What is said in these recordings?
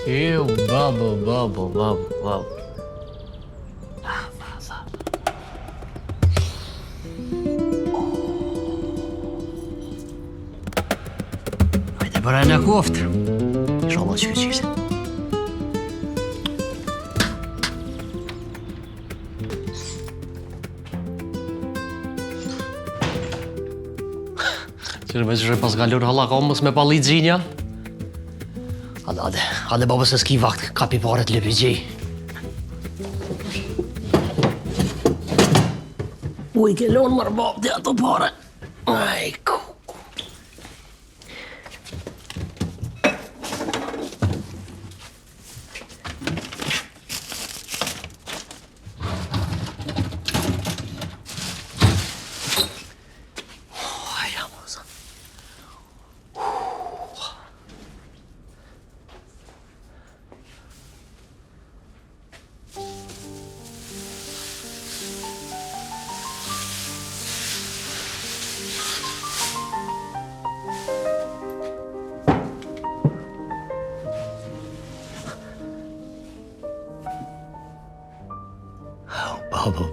Eu, babo. Hajde bëra në koftë. Inshallah që këqishtë. Qërë me qërë pas galur halla ka mësë me pali gjinja. Hade babës e s'ki vakt, kapi paret lëpi gjej. U I kelon mërë babë të ato pare. Aj, ku.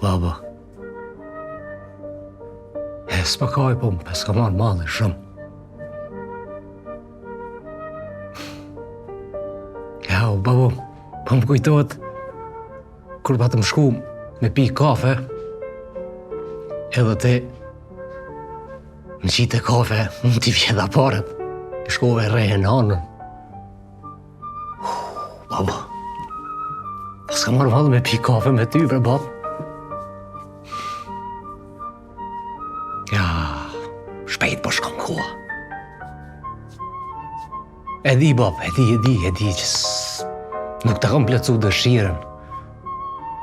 Baba. S'pa kaj, po s'ka marrë malli shumë. Baba, po më kujtohet kur pa të më shku me pi kafe, edhe te në qitë e kafe, mund t'i vjedha paret, I shkove reje në anën. Baba, pa s'ka marrë malli me pi kafe me ty, bre, baba. Shpejt po shkon koha. E di, bab, e di që nuk të kam plecu dëshiren.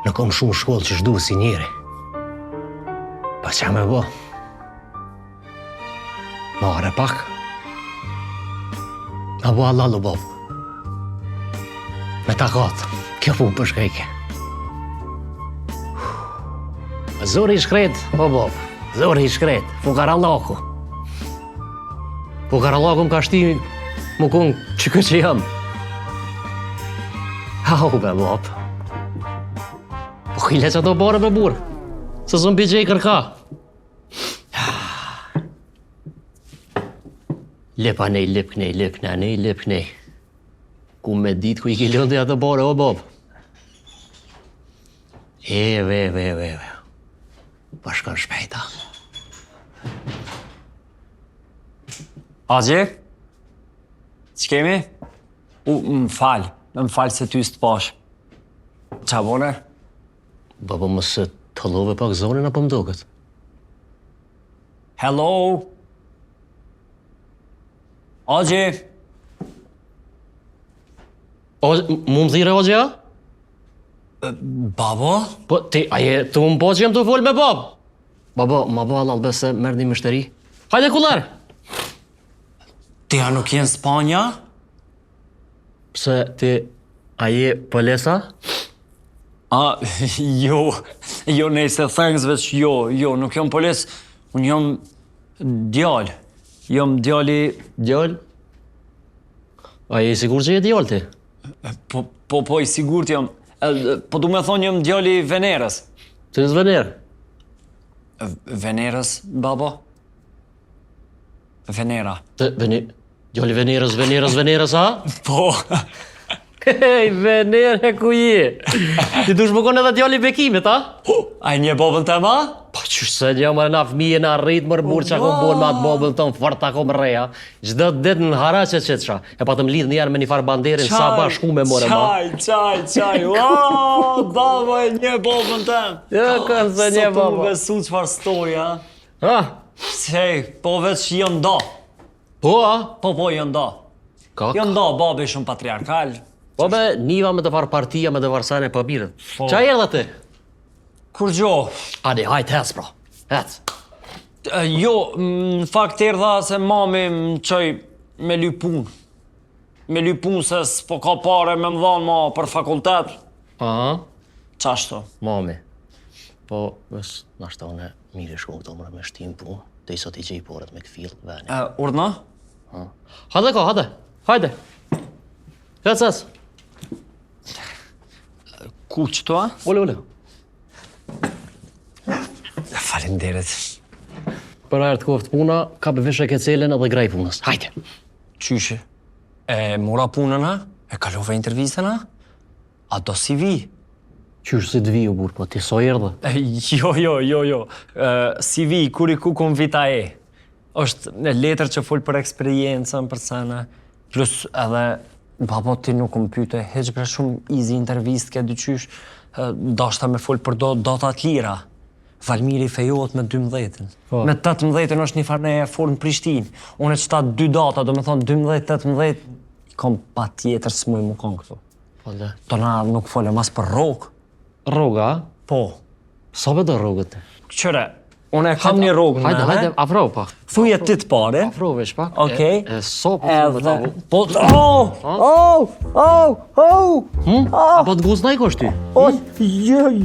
Nuk kam shumë shkollë që shdu si njeri. Pa qa me bo? Mare pak. A bo allalu, bab. Me takat, kjo pun për shkejke. Zori I shkret, o bab. Zori I shkret, fukarallaku. Fukarallaku më ka shti më kun që jam. Au, be, bab. Po kile që ato bare me burë. Se zëmë bëgjej kërka. Lepa nej, lep kënej. Ku me dit ku I kilon të ato bare, o, bab. Ve. Pa shkon shpejta. Agje? Që kemi? Më falë se ty s'të pash. Qa bone? Baba, mësë të love pak zonin apo më doket? Hello? Agje? Mu më thire, Agje, a? Babo? Po, tu më po që jem të folë me bab. Baba, ma ba halal bese merë një mështeri. Hajde kullar! Ti a nuk jenë Spanja? Pse ti a je pëlesa? Jo, nejse, thanks veç, jo, nuk jom pëles. Unë jom djallë. Jom djalli... Djallë? A je sigur që je djallë ti? Po, I sigur t'jom. Po du me thonë jom djalli Venerës. Të nësë Venerë? Venerës, babo? Venera. Djalli Venerës, a? Po. Hej, Venerë, ku je? Ti dush më konë edhe djalli Bekimit, a? A I nje babën të ma? Po qështë se një më na fëmije na rritë mërë burë që akom bon me atë babën tonë fort akom reja. Gjdo të ditë në hara që qëtësha. E pa të më lidhë njerë me një farë banderin sa bashku me more ma. Qaj. Baba e nje babën të. Jo, kënë se nje baba. Sot baba. më besu qëfar story, a? Ha? Sej, po veç jën da. Po, a? Po, jën da. Kak? Jën da, babi shumë patriarkal. Po be, niva me të farë partia, me të farë sajnë e pabiret. Qa e dhe ti? Kur gjo? Adi, hajt, hec, pra. Hec. Jo, në fakt erdha se mami më qoj me lypun. Me lypun se s'po ka pare me më dhanë ma për fakultet. Aha. Qashtu? Mami. Po, vës, nashta une mirë shku këto mëra me shtim punë, dhe I sot I gjej porët me këfil veni. Urdna? Hajde ka, hajde. Hec. Ku qëto, a? Ole. Falenderit. Për artë koftë puna, ka për vishë e kecelen edhe graj punës. Hajde. Qyshe? E mora punën, a? E kalove intervistën, a? A do CV? Qysh si të viju, burë, po ti so erdhe. Jo. CV, kur i ku kom vita e. Është në letër që full për eksperiencën, për sana. Plus edhe, babo ti nuk më pyte, heq bre shumë easy intervist ke dyqysh, dashta me full për data të lira. Valmiri fejohet me 12-ën. Me 18-ën është një farë e formë Prishtinë. Unë e qëta 2 data, do me thonë 12-18, kom pa tjetër së muj më konë këtu. Tona nuk folem as për rogë. Roga? Po. Sa për do rogët? Qëre, unë e kam një rogë me. Hajde, afro pa. Thuje ti të pare. Afro vesh pak. Okej. So për të tavu. Po, Apo të guzë na i kosh ty?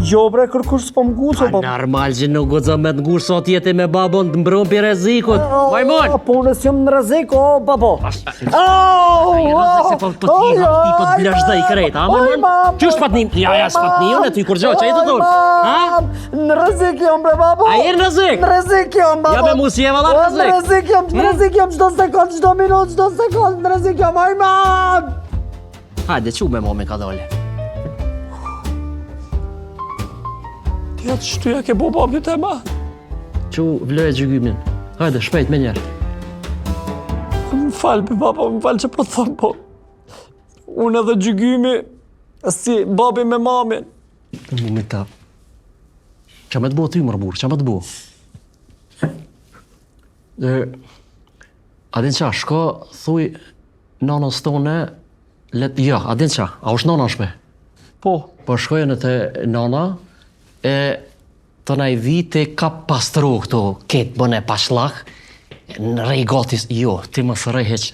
Jo bre, kërkush s'po m'guzo, A normal që nuk guzë me të ngush sot jeti me babon të mbron për rezikut. Majmon! Po unë s'jom në rrezik, o babo. Ai rrezik se po ti ti po të blashdaj krejt, a majmon? Qysh patnim? Ja, s'patni unë ty kur gjoj çaj të thon. Ha? Në rrezik jom bre babo. A je në rrezik? Në rrezik jom babo. Ja me musi e valla Në rrezik jom çdo sekond, çdo minutë, çdo sekond, në rrezik jom, ajman! Hajde, çu me momin ka dole. Ti atë shtyja ke bo babit e ma. Çu vloj gjykymin. Hajde, shpejt me njerë. Më falë, për baba, më falë që po thëmë, po. Unë edhe gjykymi, si babi me mamin. Të mu me ta. Qa me të bo ty, mërë burë, qa me të bo? Adin qa, shko, thuj, nanës tone, ja, adin qa, a është nana shme? Po. Po shkojë në të nana, e të naj vite ka pastru këto, ketë bëne pashlak, në rej gatis, jo, ti më së rej heq,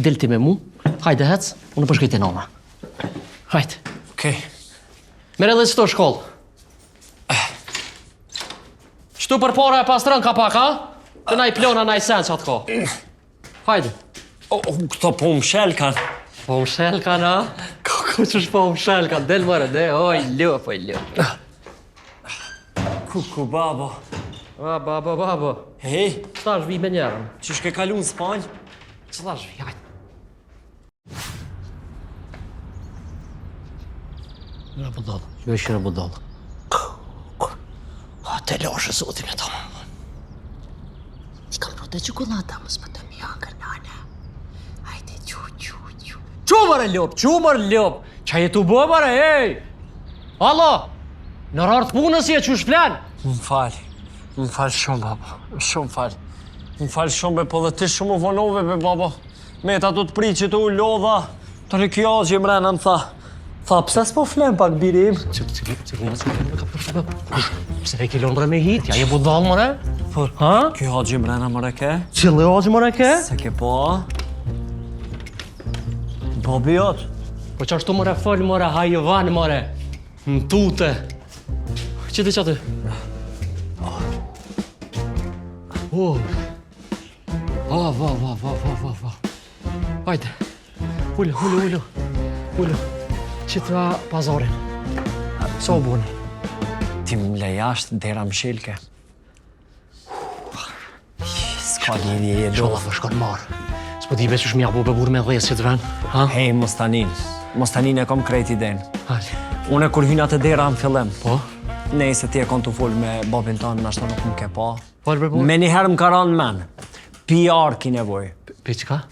del ti me mu, hajde hec, unë përshkoj të nana. Hajde. Okej. Mere dhe qëto shkollë. Qëtu për para e pastrën ka pak, ha? Të naj plona, naj sen që atë ka. Hajde. Këto po më shel kanë. Po më shel kanë, ha? Ko qësh po më shel kanë, del mërë, oj, lëp. Ku, babo. Babo. Hej, Qëta është vi me njerën? që shke kalu në Spanjë? Qëta është vi, hajde. Në budallë. Jo ishë në budallë. Te lashë zotin e tomë. Ti kam rote qokolata, mos më të mjangër, nana. Hajde, qu. Qumër lop. Qa jetu bo, bare, ej! Allo! Në rartë punës je, qush flan? Më falë shumë, baba. Shumë falë. Më falë shumë, be, po dhe ti shumë u vonove, be, baba. Me ta du të pri që tu u lodha. Të në kjo që i mrena më tha. Tha, pse s'po flen pak birim? Pse e ki Londra me hit, ja je budall, mëre? Por, Ha? kjo haqë i mrena mëre ke? Qëllë hoqë, mëre ke? Se ke po? Bobi jot? Po që ashtu mëre folë, mëre, hajvan, mëre. Në tute. Qëti qatë? Va. Hajde. Ullu. Qëta pazarin. Sa u buni? Ti më le jashtë dera më shilke. S'ka lidhje e do. Sholla për shkon marë. S'po t'i beq është mja bu burë me dhesë që të ven. Ha? Hej, Mostanin e kom krejt i den. Hajde. Une kur hyna të dera më fillim. Po? Nej se ti e kon të full me babin tonë, nashta nuk më ke pa. Falë për Me njëherë më ka ranë men. PR ki nevoj. Për qka?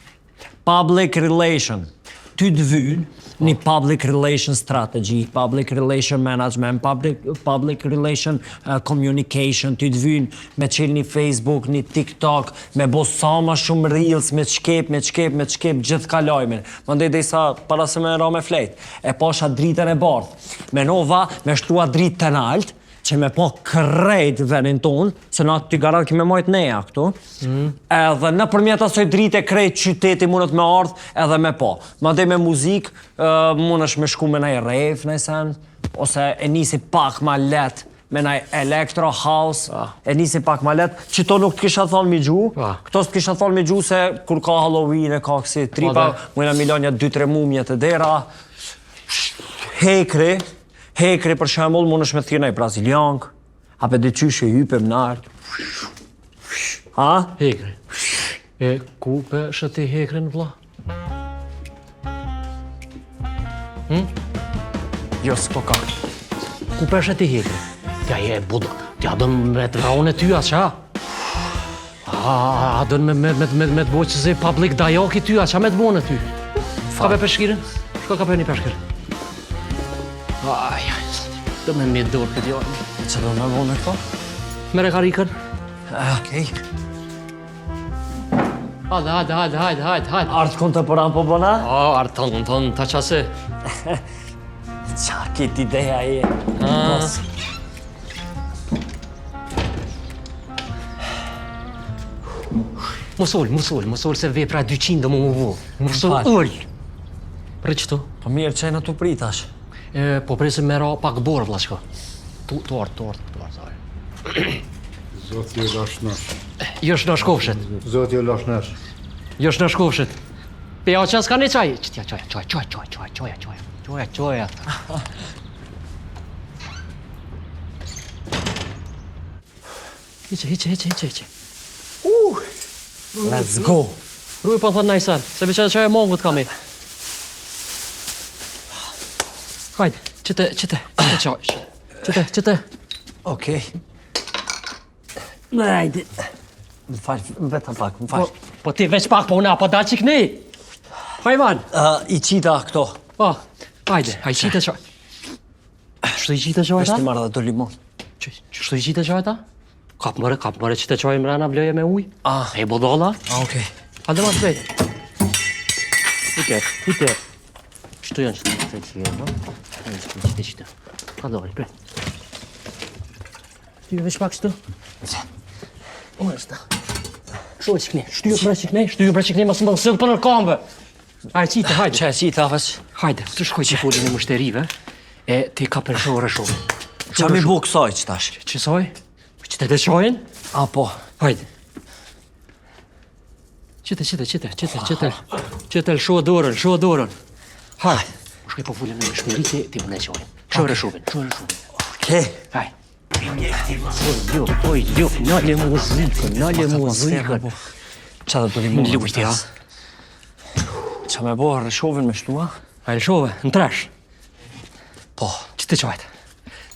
Public relation. Ty të vynë një public relation strategy, public relation management, public relation communication, ty të vynë me qilë një Facebook, një TikTok, me bo sa ma shumë reels, me qkep, gjithë kalojmin. Më ndej dhe sa para se me ra me flejt. E pasha dritën e bardhë. Me nova, me shtua dritë të naltë, që me po krejt venin tonë, se na t'i garat kime majt neja këtu, edhe në përmjet asoj drite krejt qyteti mundet me ardhë edhe me po. Ma dhe me muzik, mund është me shku me naj rave, nëjsen, ose e nisi pak ma let, me naj electro house, e nisi pak ma let, që to nuk t'kisha thonë mi gju, këto s't'kisha thonë mi gju se kur ka Halloween e ka kësi tripa, mujna milonja 2-3 mumje të dera, Hekri për shembull mund është me thirrë një braziliank, apo dhe qyshe hypem nart. Ha? Hekri. E ku për shëti hekrin, vla? Jo, s'po ka. Ku për shëti hekrin? Tja je budo, tja dën me të vraun e ty atë qa? A dën me të bojë që zi public dajok i ty atë qa me të bojë në ty? Ka për peshkirin? Shko ka për një peshkir? Aj, do me mi dorë këtë jo. Që do me vonë e këto? Mere karikën? Okej. Hajde. Artë kontemporan po bëna? Artë tonë, ta qase. Qa këtë ideja e? Mos ull, se vepra 200 do mu vu. Mos ull. Pre qëtu? Po mirë që e në të pritash. Po presim me ra pak borë, vla shko. Tu artë. Zoti e lash nash. Josh në shkofshet. Zoti e lash nash. Josh në shkofshet. Pe ja qas ka një qaj? Qëtja qoja. Hiqe. Let's go. Rruj po thot najsan, se beqa qaj e mongut kam e. Hajde, qëte qaj. Okej. Hajde. Më falë, vetëm pak, më falë. Po ti veç pak, po una, po da qik ne. Hajman. I qita këto. Po, hajde, qite qaj. Qështë i qite qaj ta? Eshte marrë dhe do limon. Qështë i qite qaj ta? Kap mëre, qite qaj mrena vloje me uj. E bodolla. Okej. Hajde ma të bejt. Hite. Qëtu janë qite. Ka dori, pre. Shtyje veç pak qëtu. Unë është ta. Shoj qikne, shtyje bre qikne, mësë më sëllë për në kambe. Hajde, hajde. Që e qita, vës? Hajde, të shkoj që folin e mushterive, e ti ka përshore shumë. Qa mi bu kësoj që tash? Qësoj? Që të qojnë? Apo. Hajde. Qëte, shoh dorën. Hajde. Shkoj po folin e mushterite, ti më ne qojnë. Shore shumë. Okej. Hajde. Jo, nale muzikën. Qa dhe do limon? Lujti, ha? Qa me bo rëshovin me shtua? Hajde shove, në tresh. Po. Që të qajtë?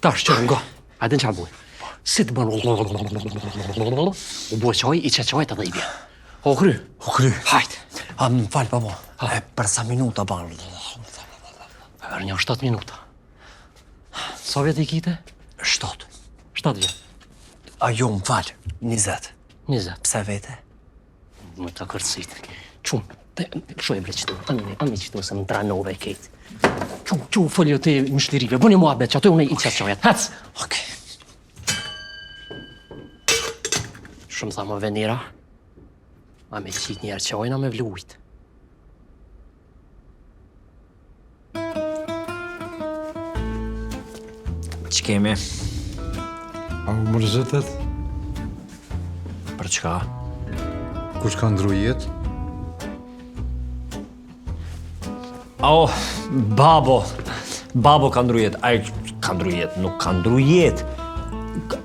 Tash, qërë nga. Hajde në qa buj. Si të bënë u boj qaj, i që qajtë edhe i bje. O kry. Hajde. Më falë, babo. Për sa minuta banë? Për një 7 minuta. Sa vjet i kite? 7. 7 vjet. Jo, më falë. 20. 20. Pse vete? Më të kërcit. Qumë, shoj bre qëtu. Ani qëtu se më tranove e ketë. Qumë, foljo të mështirive. Bëni mua bet që ato unë i qatë qajat. Hec! Okej. Shumë tha më venira. A me qitë njerë qajna me vlujt. Që kemi? A u mërzetet? Për çka? Kush ka ndru jetë? Babo ka ndru jetë. Ai ka ndru jetë, nuk ka ndru jetë.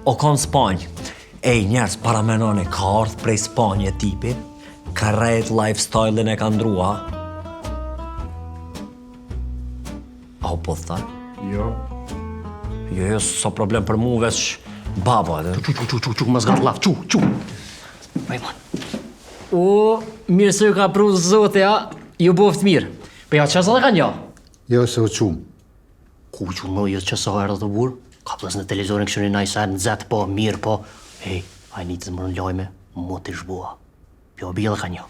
O ka në Spanjë. Ej, njerës, para menone, ka ardhë prej Spanjë tipi, ka rejt lifestyle-in e ka ndrua. A u po thë? Jo. Jo, s'o problem për mu, veç babo edhe. Më zgatë laf, Pajman. O, mirë se ju ka pru zote, ja, ju boft mirë. Për ja qësa dhe ka nja? Jo se u qumë. Ku që më jo qësa herë dhe burë? Ka plës në televizorin kështu një najsa në zetë po, mirë po. Hej, a një të zmërën lojme, më të shbua. Pjo bjellë ka nja.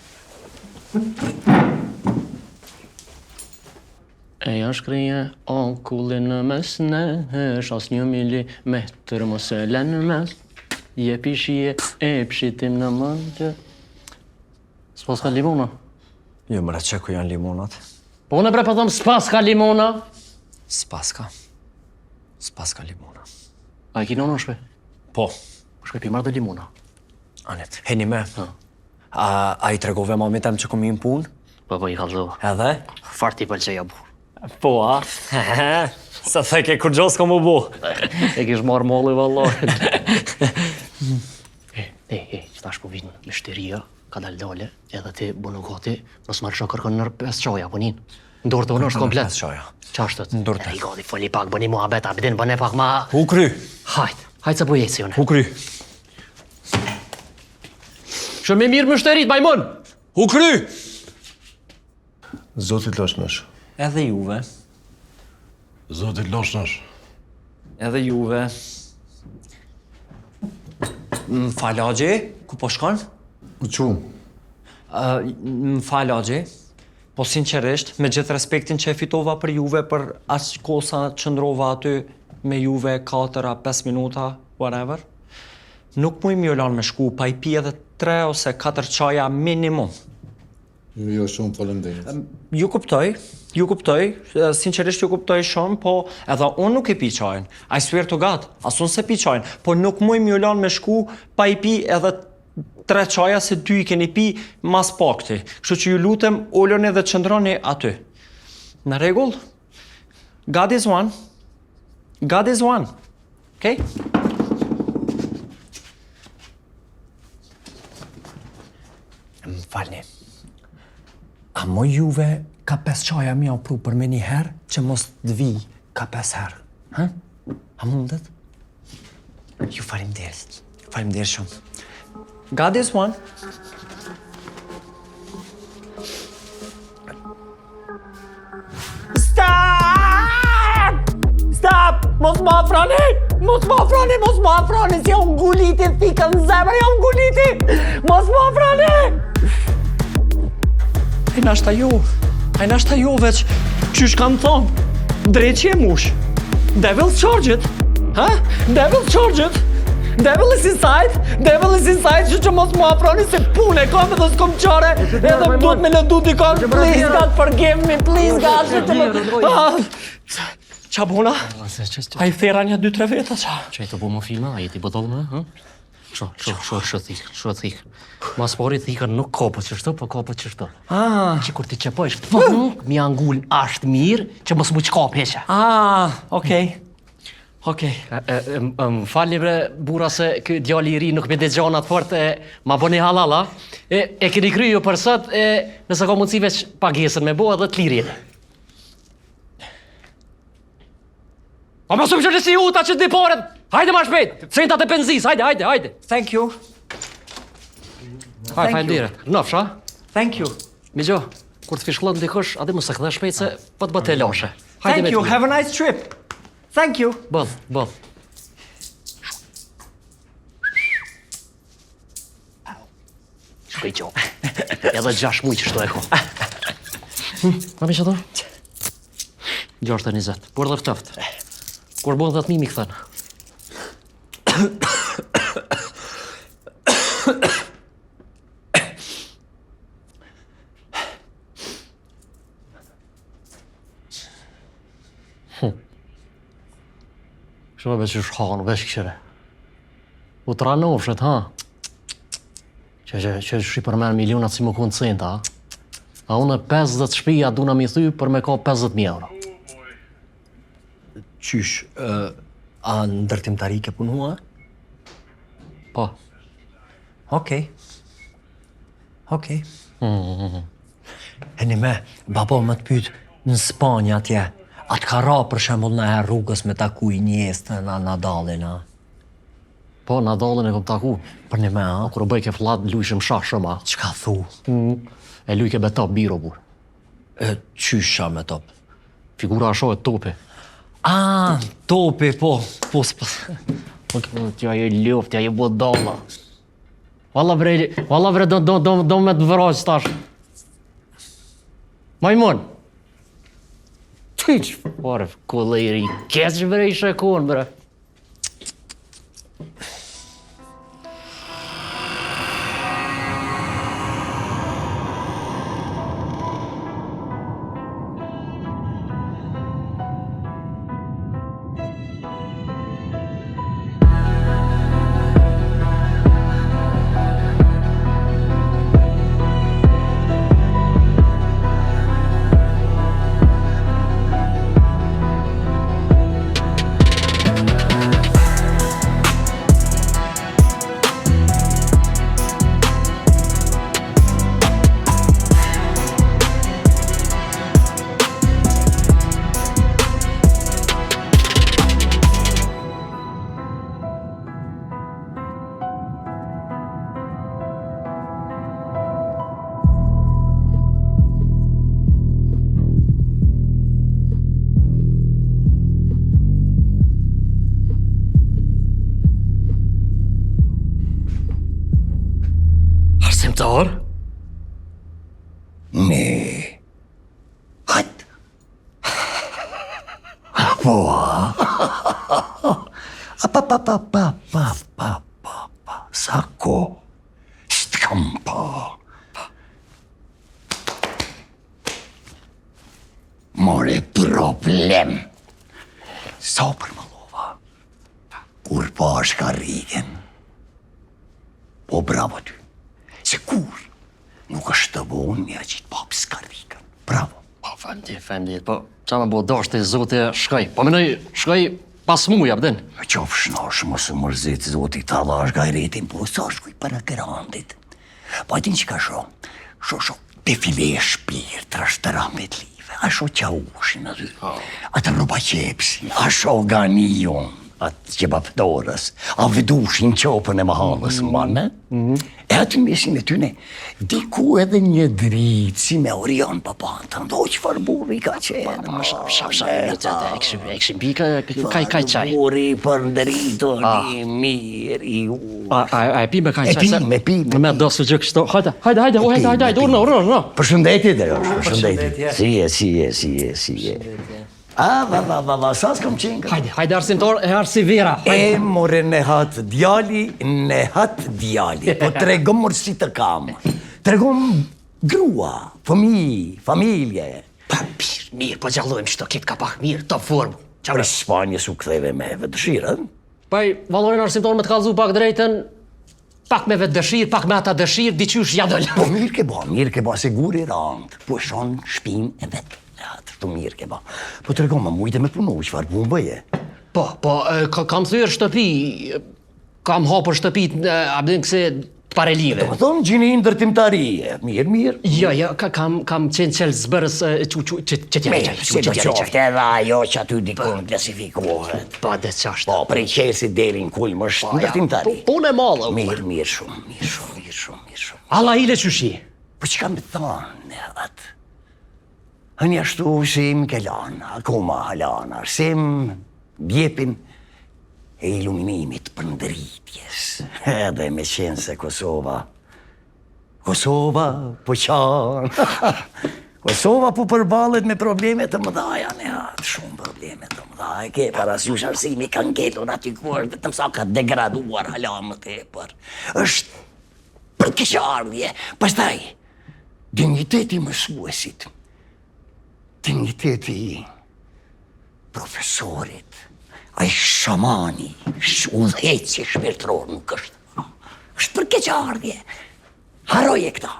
E janë shkrije, o kullin në mes nesh, as 1 milimetër mos e lenë mes, je pishje e pshitim në mëndje. S'pas ka limona? Jo, mëre, që ku janë limonat? Po unë bre pa thëmë s'pas ka limona? S'pas ka limona. A e ki nono shpe? Po. Shpe pi marrë dhe limona. Anet, heni me. A i tregove mamit em që kom i në punë? Po i kalzova. Edhe? Fart i pëlqeja burë. Po, a? Sa theke kur gjos ka mu bu. E kish marrë molli vallahi. Qëtash po vinë me shteria, ka dale, edhe ti bunu gati, mos marrë që kërkon nër 5 qoja, po nin. Ndorë të unë është komplet. 5 qoja. Qashtët? Ndorë të. I gati, foli pak, bëni mua abet, abedin, bëni pak ma... U kry. Hajt se po jeci une. U kry. Që me mirë më shterit, majmon! U kry. Zotit Loshnësh. Edhe juve. Zotit Loshnësh. Edhe juve. Më falë Agji, ku po shkon? U qumë. Më falë Agji, po sinqerisht, me gjithë respektin që e fitova për juve, për aq kosa që ndrova aty me juve 4-5 minuta, whatever, nuk mu i mjollan me shku, pa i pi edhe 3 ose 4 qaja minimum. Jo, shumë faleminderit. Ju kuptoj, sinqerisht ju kuptoj shumë, po edhe unë nuk e pi qajnë. I swear to God, as unë se pi qajnë, po nuk mu i mjollan me shku, pa i pi edhe 3 qaja se 2 i keni pi mas pakti. Kështu që ju lutem, ulloni dhe qëndroni aty. Në regull? God is one. God is one. Okay? Më falni. A mo juve ka 5 qaja mi au pru për me një herë që mos të vi ka 5 herë? Ha? A mundet? Ju faleminderit. Faleminderit shumë. God is one. Stop! Mos më afroni! Si unë nguliti, thikën në zemër, unë nguliti! Mos më afroni! E nashta ju veç, qysh kam thonë, drejt që e mush. Devil's charge it! Ha? Devil's charge it! Devil is inside, që mos më afroni se punë e kam edhe s'kom qare, edhe më duhet me lëndu dikon. Please God, forgive me, please God, që të më... Qa bona? A i thera një 2-3 veta, qa? Që e të bu më filma, a jeti bëdoll me, Shë thikë. Mas pari thikën nuk kopët qështu, po kopët qështu. Që kur ti qepojsh, mi angull ashtë mirë, që mos mu qkap heqa. Okej. Më falni bre, bura se kë djali i ri nuk me dëgjonat fort, ma bëni halala. E keni kry ju për sot, nëse ka mundësi veç pagesën me bo edhe të lirin. A më shumë që si uta që të diporet, hajde ma shpejt, sentat e penzis, hajde. Thank you. Hajde, faleminderit. Nofsh, a? Thank you. Mi gjo, kur të fishllon dikush, adi më se këdhe shpejt se po të bëte lashe. Thank you, have a nice trip. Thank you. Bëll. Shkoj gjo. Edhe 6 muj që shto e ko. Ma mi që to? 6:20. Por dhe ftëft. Kur bon 10.000 mi këthën. Shumë veç është hanë, veç këshire. U të ranovshet, ha? Që shri për men milionat si më kënë centa, ha? A unë 50 shpija duna mi thy për me ka 50.000 euro. Qysh, a ndërtimtari ke punua? Po. Okej. E një me, babo më të pyt në Spanja atje, atë ka ra për shembull në herë rrugës me taku i njeste në Nadalin, a? Po, Nadalin e kom taku. Për një me, a? Kur u bëj ke flat, lujshim shah shumë, a? Qka thu? E luj ke betop biro, bur. Qysha me top? Figura asho e topi. Topi, po s'pas. Tja je luft, tja je bodalla. Valla bre, do me të vraq tash. Majmon. Tyq, pare, kulleri, keq bre i shekon, bre. Arsimtar? Ne. Hajt. Po. Sako. Skampa. More problem. Sa për më lova. Kur pa është rigen. Po bravo ty. Se kur nuk është të vonë mja qitë papë s'karrikën. Bravo. Po, femdit, po, qa me bo dashtë e zote, shkoj. Po menoj, shkoj pas muja, pëdin. Me qofë shnash, mos u mërzit, zoti ta dhash gajretin, po sa shkuj para grandit. Po atin që ka sho defile shpirë, trashtëramit live, a sho qaushin aty, atë roba qepsin, a sho ganion, atë qebapdorës, a vedushin qopën e mahalës mbane, e aty mesin e tyne, diku edhe një dritë, si me Orion papan, të ndoj që farë burri ka qenë. Ekshim pika, kaj qaj. Burri për ndërito, një mirë, i u. A e pi me kaj E qaj? pi, me pi. Me dosu gjë kështu. Hajde, urna. Përshëndetje, Dejosh, përshëndetje. Si je. Va, sa s'kom qenë? Hajde arsimtar e arsivera. E more nehat djali. Po tregom mërë si të kam. Tregom grua, familje. Pa, mirë, po gjallojmë shto, kitë ka pak mirë, top formë. Për Spanjë su ktheve me vetë dëshirën. Paj, valorin arsimtar me të kalzu pak drejten, pak me vetë dëshirë, pak me ata dëshirë, diqysh jadëll. Po mirë ke ba, se guri randë. Po e shonë shpin e vetë. Të mirë ke ba. Po të regom, më mujtë me punu, qëfar punë bëje? Po, kam thyrë shtëpi, kam hapër shtëpit, abdin këse të parelive. Do më thonë gjini ndërtimtarije, mirë. Jo, kam qenë qelë zbërës që t'jeri qaj. Si të qofte edhe ajo që aty dikun klasifikohet. Po, dhe qashtë. Po, prej qelsi deri në kulm është ndërtimtari. Punë e malë. Mirë shumë. Alla ile qëshi? Po që kam të thonë, atë? Hënja shtu sim kelan, akoma halan, arsim, bjepin e iluminimit për ndëritjes. Edhe me qenë se Kosova po qanë. Kosova po përballet me probleme të mëdhaja, shumë probleme të mëdhaja. Ke parasysh arsimi ka ngellur aty ku është, vetëm sa ka degraduar halan më tepër. Është për keqardhje. Pastaj, digniteti mësuesit. Digniteti i profesorit, a i shamani, udheci shpirtëror nuk është. është për keqardhje. Haroje këta.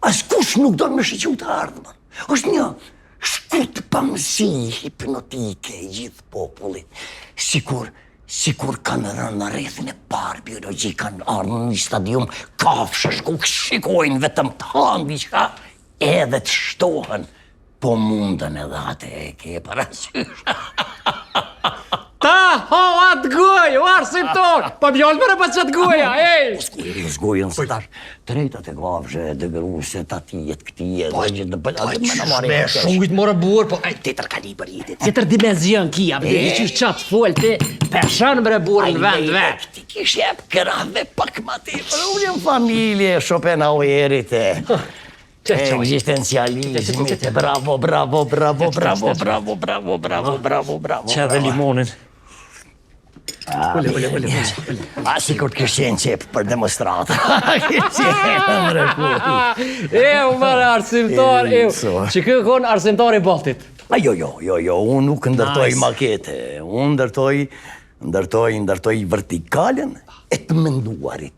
Askush nuk do me shqyqu të ardhëmën. është një shkurt pamësi hipnotike i gjithë popullit. Sikur kanë rënë në rrethin e parë biologi, kanë ardhur në një stadium kafshësh, ku shikojnë vetëm të hanë diçka, edhe të shtohen. Po mundën edhe atë e ke parasysh. Ta, ho, atë gojë, o arsimtar! Po bjallë mërë pa qëtë goja, ej! Zgojën së tash, drejtat e gavshe, dëgëruse, tatijet, këtijet, dhe gjithë në bëllë, atë më në marë e kesh. Shungit morë burë, po, tjetër kaliber jetit. Tjetër dimenzion kia, bëdi, i qysh qatë folë, ti peshan mërë burë në vend vetë. Ti kish jep kërave pak ma ti, për unë jam familje, Schopenhauerit e egzistencializmit, bravo. Që edhe limonin. A si kur t'kish qenë qep për demonstratë. U marë arsimtar, që kjo konë arsimtar i botit. Jo, unë nuk ndërtoj makete, unë ndërtoj vertikalen e të menduarit.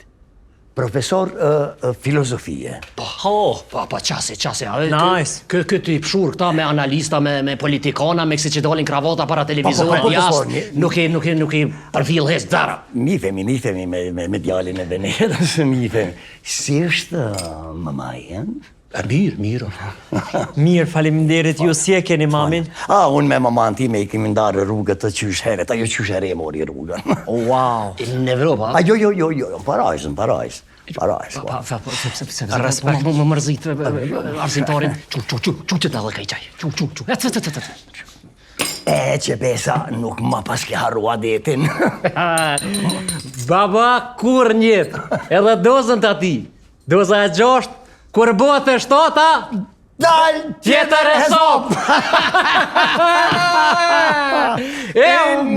Profesor filozofie. Po, qase. Nice. Këtë i pshur këta me analista, me politikana, me kësi që dolin kravata para televizorit jashtë, nuk i përfil hes dara. Nifemi me djalin e Venedës, nifemi. Si është mamajen? Mirë. Mirë, faleminderit, ju si e keni mamin? Unë me maman time i kemi ndarë rrugët të qysh heret, ajo qysh here mori rrugën. Wow. Në Evropa? Jo, parajzën. Respekt, më mërzit arsimtarin. Qu që të dhe kaj qaj. E që besa nuk ma paske harrua detin. Baba, kur njët, edhe dozën të ati. Doza e 6, kur bëhet e 7, Dal! tjetër e sop!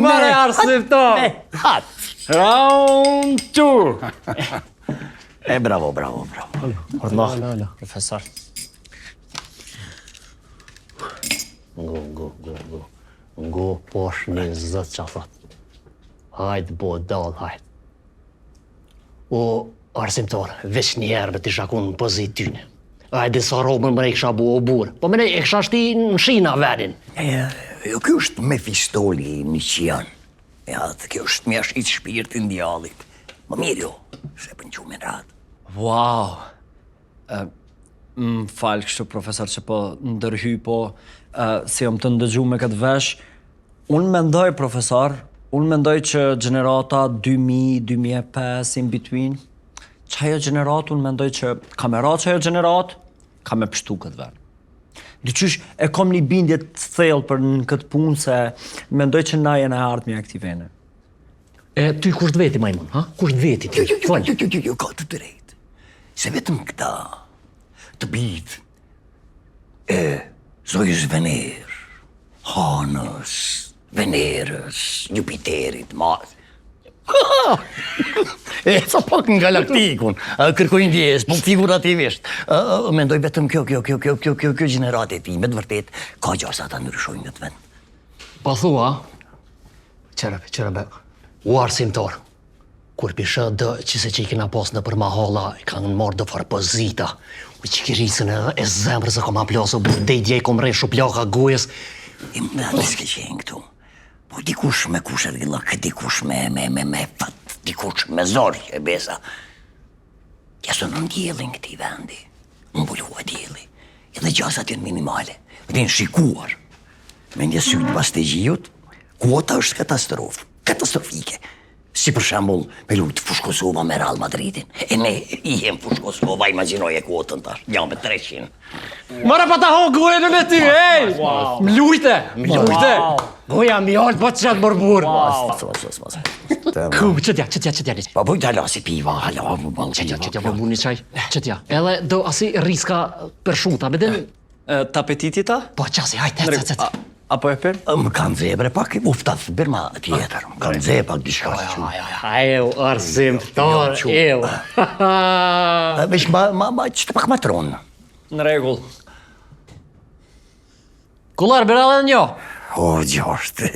Mare arsimtar! Hat! Round 2. Bravo. Allah, profesor. Ngu posh një zët që thot. Hajde, bo, dal, hajde. O, arsimtar, veç njerë t'i shakun në pozit tyne. Hajde, sa robën më ne i kësha bu o burë. Po më ne i kësha shti në shina venin. Jo, kjo është Mefistoli në qian. Ja, kjo është mjashtit shpirtin djallit. Më mirë jo, se për në qume në ratë. Wow. Më falë kështu, profesor, që po ndërhy, po si jam të ndëgju me këtë vesh. Unë mendoj, profesor, që gjenerata 2000, 2005, in between, që ajo gjenerat, unë mendoj që kamerat që ajo gjenerat, ka me pështu këtë ven. Dyqysh e kom një bindje të thellë për në këtë punë se mendoj që na jena ardhmë e këtij vene. E, ty kush të veti, majmun, ha? Kush të veti ty? Jo, ka të drejtë. Se vetëm këta të bitë Zojës Vener, Hanës, Venerës, Jupiterit, Mars. Sa pak në galaktikun, kërkojnë vjes, po figurativisht. Mendoj vetëm kjo gjenerate ti, me të vërtet, ka gjasa ta ndryshojnë në të vend. Pa thua, qërëbe, u arsimtar, kur pisha dë që se që i kena pas në për mahalla, i kanë marrë dë farë pozita, u që kirisën e zemrë se kom aplasë, u burdej kom rej shuplaka gojës. I më dhe s'ke qenë këtu. Po dikush me kush e rillak, dikush me fat, dikush me zorë e besa. Kjesë në ndjelin këti vendi, më bulua djeli, edhe gjasat janë minimale, vëdin shikuar. Me një sytë pas të gjijut, kuota është katastrofike. Si për shembull, me lujtë fush Kosova me Real Madridin, e ne i jem fush Kosova, imaginoj e kuotën tash, jam me 300. Mare pa ta ho gojën me ty, ej! Mlujte! Goja mjallë, po që qatë mërbur. Ku, qëtja. Pa bujt hala si piva, hala më balë. Qëtja, po mu një qaj, qëtja. Edhe do asi riska për shumëta, bedem... Tapetitita? Po qasi, hajtë, të. Apo e për? Më kanë zebre pak, uftat birma tjetër, më kanë zebre pak dishka që që. Ew, arsimtar, ew. Vesh që të pak më tronë. Në regull. Kullar, bërë edhe njo. O, gjashtë,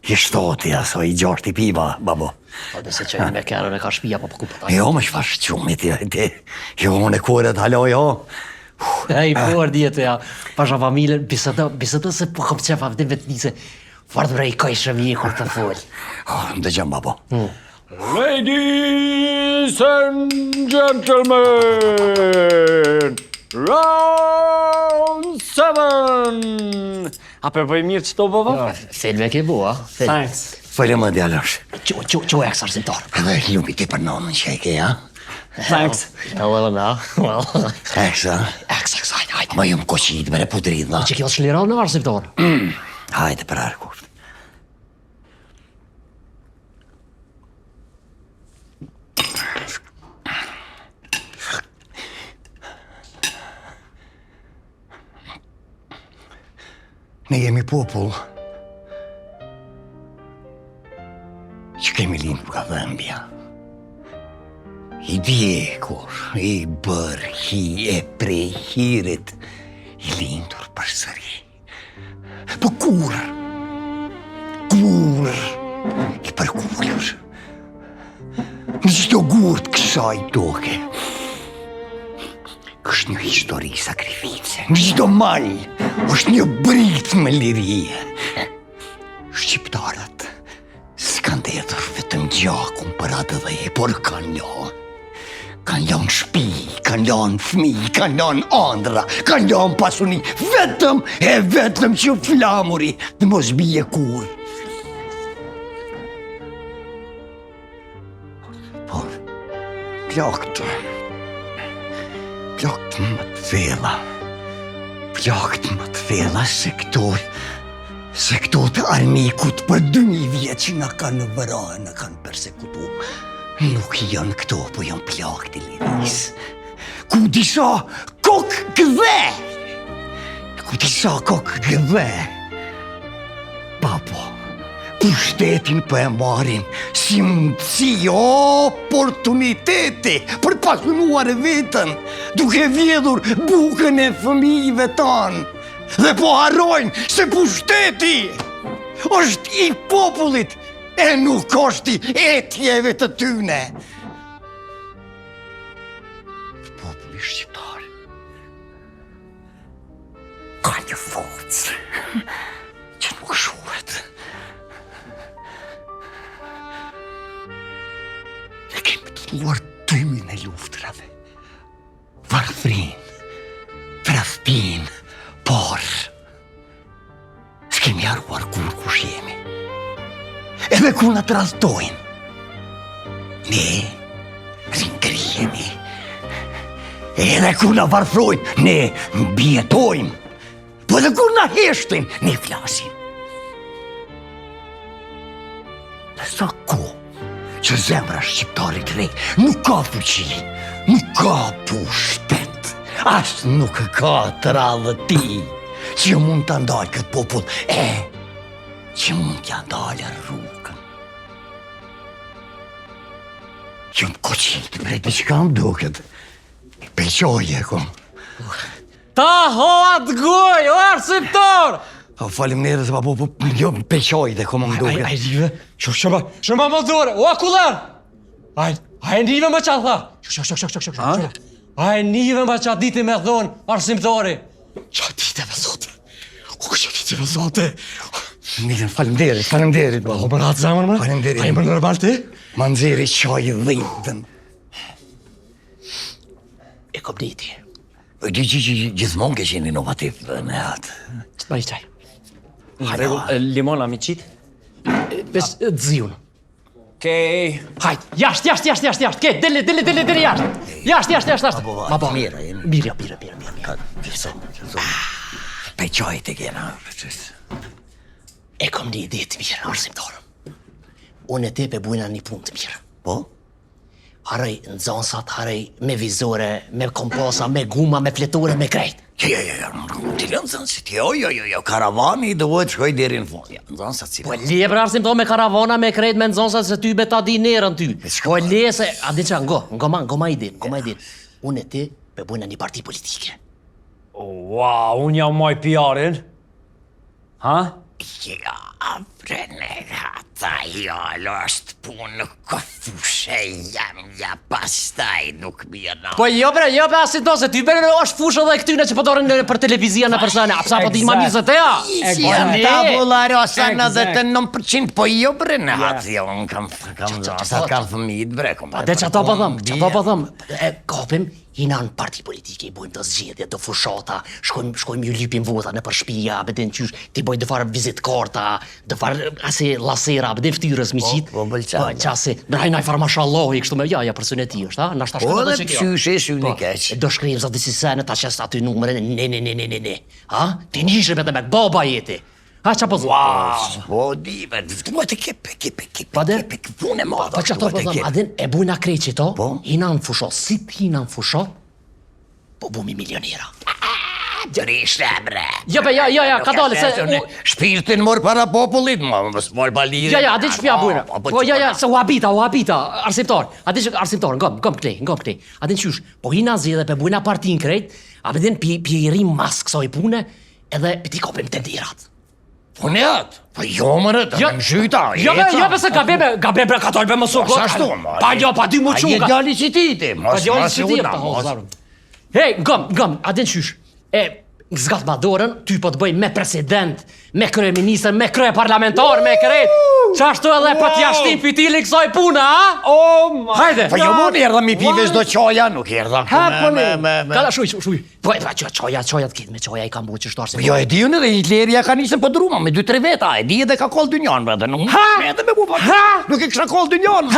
i shtoti aso, i gjashtë i piva, babo. Po dhe se që me kërën e ka shpia, po ku përtaj. Jo, më shfash qumit, jo, në kore halo, jo. Ej, por djetë, ja, pasha familjen, bisëtë se po kom qefa vëdim vetë nise, fartë vrej ka ishe mjekur të folë. Më dëgjëm, babo. Ladies and gentlemen, round 7. A përpoj mirë që to, baba? Thelme ke bua, Thanks. Fële më djallësh. Qo e kësë arsimtar? Edhe lupi ti për nonën që e ke, ja? Thanks. Hello, na, well. Eksa. Hajde. Ma jumë koqit, bere pudridha. Që kjo shliral në arsimtar? Hajde për arkuft. Ne jemi popull që kemi lind nga dhëmbja. I djekur, i bërhi, e prehirit, i lindur për sëri. Po kur i përkullur, në qdo gurt kësaj toke, është një histori sakrifice, në qdo mal, është një brit me lirie. Shqiptarët s'kan dhedhur vetëm gjakun për atë dhe e, por kanë lanë shpi, kanë lanë fmi, kanë lanë andra, kanë lanë pasuni, vetëm që flamuri të mos bije kur. Por, plakt më të vela, se këto të armikut për 2000 vjetë që na kanë vëra, na kanë persekutu. Nuk janë këto, po janë plakt e liris. ku disa kokë gëdhe. Ku disa kokë gëdhe. Papo, pushtetin për e marin si mundësi oportuniteti për pasunuar vetën, duke vjedhur bukën e fëmijëve tanë. Dhe po harrojnë se pushteti është i popullit e nuk është i etjeve të tyne. Populli shqiptar ka një forcë që nuk shohet. Ne kemi të luar tymin e luftrave, varfrin, tradhtin, por s'kemi harruar kur kush jemi. Edhe kur na tradhtojnë, ne ringrihemi. Edhe kur na varfrojnë, ne mbjetojmë. Po edhe kur na heshtin, ne flasim. Dhe sa kohë që zemra shqiptarit re nuk ka fuqi, nuk ka pushtet, as nuk ka tradhti që mund të ndalë këtë popull, që mund t'ja ndalë rrugën. Që më koqitë bre diçka më duket. Peqoje kom. Ta hoat goj, o arsimtor! Faleminderit se po jo peqoje dhe kom më duket. Ai rive, shëma më dhore, o akullar! Ai nive më qatë tha. Shok. Ai nive më qatë diti me thonë, arsimtori. Qatë dite me zote. Qatë dite me zote. Mirë, faleminderit. O më ratë zamër më? Faleminderit. Ai më normal ti? Ma nxeri qaj dhejtën. E kom diti. Gjithmonë ke qenë inovativ në atë. Së bëj qaj. Limona mi qitë? Bes dzijun. Okej. Hajt, jashtë. Ke, dele jashtë. Jashtë. Ma po mira, jemi. Birja. Pe qaj të kena. E kom një ide të mirë, arsimtarë. Unë e te pe bujna një punë të mirë. Po? Haraj nxansat, haraj me vizore, me kompasa, me guma, me fletore, me krejt. Jo, ti lënë nxansit, jo, karavani duhet shkoj deri në fund. Nxansat si. Po e le për arsimtarë me karavana, me krejt, me nxansat se ty beta di nerën ty. Po e le se, a di qa, ngoma idin. Unë e te pe bujna një parti politike. Wow, unë jam moj PR-in. Ha? Ja, Renata, është punë këfushe ja pastaj nuk mirë. Po jo bre, asit do se ty bërë është fushë dhe këtyne që pëtorin për televizia në persone, apsa po ti ma mirë se te ja? Tabula rosa 99%, po jo bre në hatë, jo, unë kam fëmijit bre, kom. Pa dhe që ato po thëm, kapim, hina në parti politike, i bojmë të zgjedhje, të fushata, shkojmë ju lypim vota në për shpia, bedin qysh, ti boj dë farë vizit karta, dë farë asi lasera, bedin ftyrës mi qitë. Po bëlqanë. Po qasi, nërhaj farë mashallohi, kështu me, ja, për sënë ti është, ha? Nashta Po shkojmë dhe edhe që kjo. pëshyshe shuni keq. Do shkrejmë zati si sene, ta qes aty numëre, ne. Ha? Ti njishre me të mek, baba jeti. Ha, qa po thua? Po dive, duhet të kepe, punë e madha. Po që ato po thëmë, adin e bujna krejt që to, Po? hina në fushat, si t'hina në fushat, po bumi milionera. Gjërishte, bre. Ja, ka dole se... Shpirtin mor para popullit, mos mor balire. Ja, adin shpja bujna. Po, se u habita, arsimtar. Adin arsimtar, ngom këtej. Adin qysh, po hina zi dhe pe bujna partin krejt, abedin pi i rim mas kësoj pune, edhe ti kopim tendirat. Po ne atë, po jo mërë, të në mshyta, Jo, se gabebe ka tolbe më sukot. Pa dy më quka. A je djali që ti ti, Pa djali që ti, pa hozarën. Hej, ngom, adin qysh. Zgat ma dorën, ty po të bëj me president, me kryeministër, me krye parlamentar, me krejt. Qashtu edhe po t'ja shtim fitili kësoj puna, ha? Hajde! Po jo më erdha mi pive shdo qoja, nuk erdha Kala, shuj. Po qoja t'kit me qoja i kam bu që shtarë se... Jo e di unë dhe Hitleri ja ka nisën për druma me 2-3 veta, e di edhe ka koll dy njanë, bre, dhe nuk edhe me bu, nuk e kësha koll dy njanë.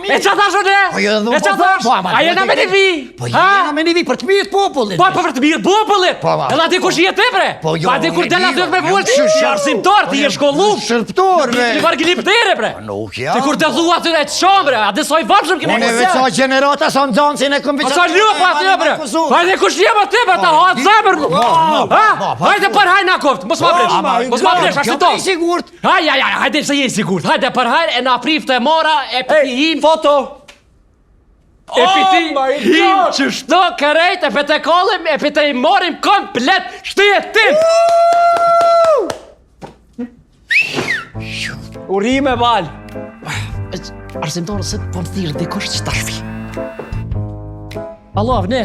E qa thash o ne? Po jo edhe E qa thash? A jena me një vi? Po jena me një vi për të mirë popullit. Po për të mirë popullit? Po, Edhe ti kush je ti bre? Po jo, Pa di kur unë e del di, aty me jo, vull, jo, ti jo, arsimtar, ti je shkolluar. Shërptor, bre. Ti vargiliptere bre. Nuk ja. Ti kur të thua aty e çombre, a dhe soi vapshëm kemi. Unë veç sa gjenerata sa nxancin e Po sa lupa aty bre. Hajde kush je aty bre, ta ha zemër. Ha? Hajde për haj na koft, mos ma bresh. Mos ma bresh arsimtar. I sigurt. Hajde se je sigurt. Hajde për haj e na prifte e mora e pihin foto. E piti him që shto kërejt e pete kollim e pete i morim komplet shtetin. Urime val. Arsimtarë, se po më thirë dikush që ta shfi. Allo, avne.